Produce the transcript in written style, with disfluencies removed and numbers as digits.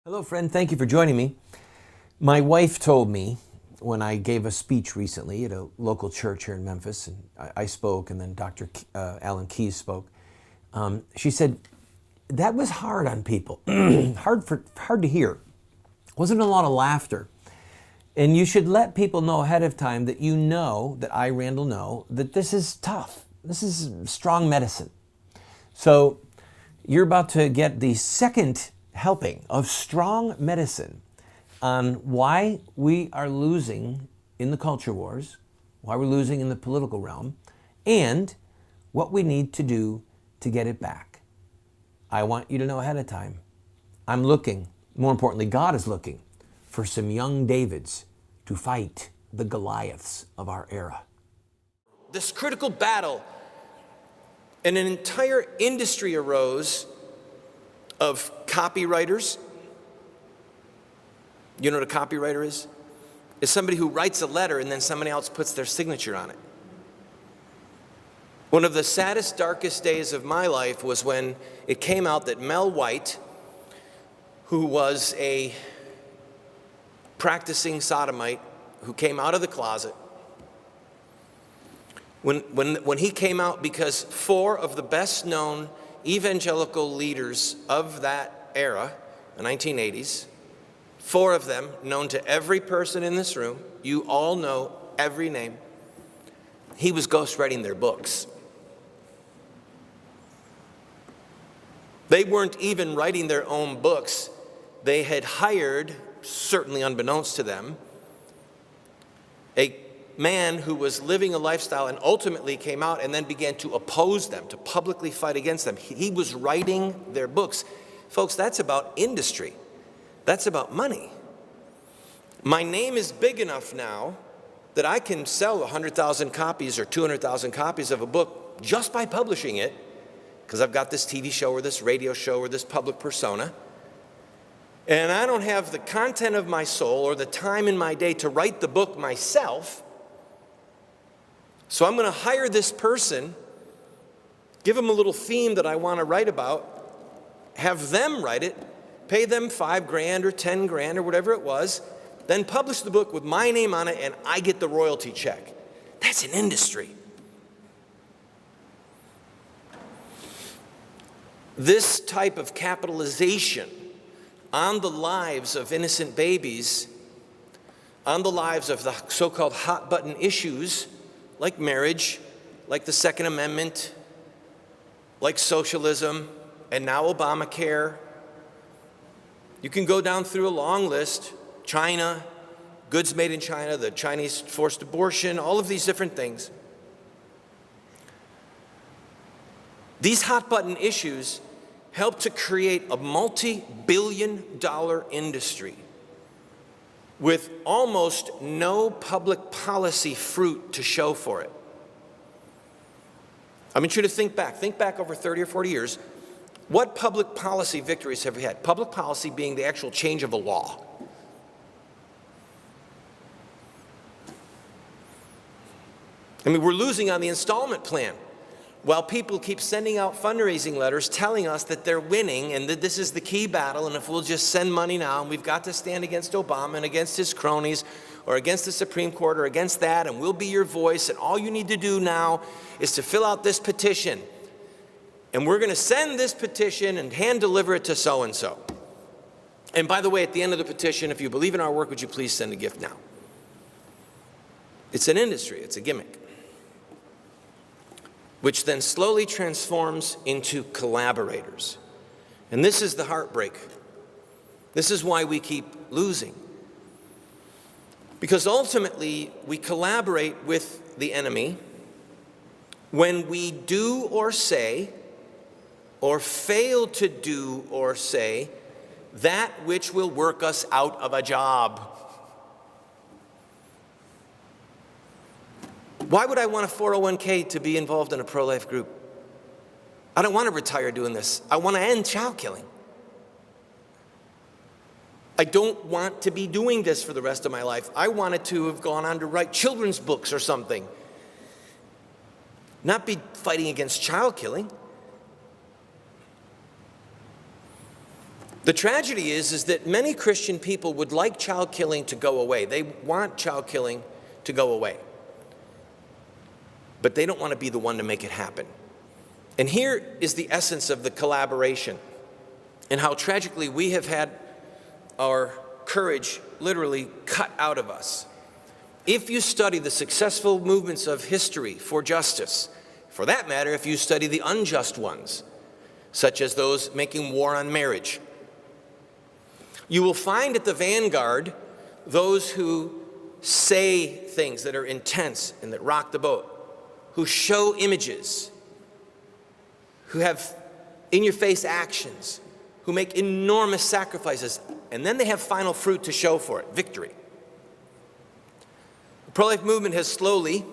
Hello, friend. Thank you for joining me. My wife told me when I gave a speech recently at a local church here in Memphis, and I spoke, and then Dr. Alan Keyes spoke. She said, that was hard on people, hard to hear. Wasn't a lot of laughter. And you should let people know ahead of time that you know, that I, Randall, know, that this is tough. This is strong medicine. So you're about to get the second helping of strong medicine on why we are losing in the culture wars, why we're losing in the political realm, and what we need to do to get it back. I want you to know ahead of time. I'm looking, more importantly, God is looking for some young Davids to fight the Goliaths of our era. This critical battle, and an entire industry arose of copywriters. You know what a copywriter is? It's somebody who writes a letter and then somebody else puts their signature on it. One of the saddest, darkest days of my life was when it came out that Mel White, who was a practicing sodomite, who came out of the closet, when he came out, because 4 of the best known evangelical leaders of that era, the 1980s, 4 of them known to every person in this room, you all know every name, he was ghostwriting their books. They weren't even writing their own books. They had hired, certainly unbeknownst to them, a man who was living a lifestyle and ultimately came out and then began to oppose them, to publicly fight against them. He was writing their books. Folks, that's about industry. That's about money. My name is big enough now that I can sell 100,000 copies or 200,000 copies of a book just by publishing it, because I've got this TV show or this radio show or this public persona. And I don't have the content of my soul or the time in my day to write the book myself. So I'm going to hire this person, give them a little theme that I want to write about, have them write it, pay them $5,000 or $10,000 or whatever it was, then publish the book with my name on it and I get the royalty check. That's an industry. This type of capitalization on the lives of innocent babies, on the lives of the so-called hot button issues, like marriage, like the Second Amendment, like socialism, and now Obamacare. You can go down through a long list. China, goods made in China, the Chinese forced abortion, all of these different things. These hot button issues help to create a multi-billion-dollar industry with almost no public policy fruit to show for it. I want you to think back over 30 or 40 years. What public policy victories have we had? Public policy being the actual change of a law. I mean, we're losing on the installment plan. While people keep sending out fundraising letters telling us that they're winning and that this is the key battle, and if we'll just send money now and we've got to stand against Obama and against his cronies or against the Supreme Court or against that, and we'll be your voice, and all you need to do now is to fill out this petition. And we're going to send this petition and hand deliver it to so-and-so. And by the way, at the end of the petition, if you believe in our work, would you please send a gift now? It's an industry, it's a gimmick, which then slowly transforms into collaborators. And this is the heartbreak. This is why we keep losing. Because ultimately, we collaborate with the enemy when we do or say, or fail to do or say, that which will work us out of a job. Why would I want a 401k to be involved in a pro-life group? I don't want to retire doing this. I want to end child killing. I don't want to be doing this for the rest of my life. I wanted to have gone on to write children's books or something. Not be fighting against child killing. The tragedy is that many Christian people would like child killing to go away. They want child killing to go away. But they don't want to be the one to make it happen. And here is the essence of the collaboration and how tragically we have had our courage literally cut out of us. If you study the successful movements of history for justice, for that matter, if you study the unjust ones, such as those making war on marriage, you will find at the vanguard those who say things that are intense and that rock the boat, who show images, who have in-your-face actions, who make enormous sacrifices, and then they have final fruit to show for it, victory. The pro-life movement has slowly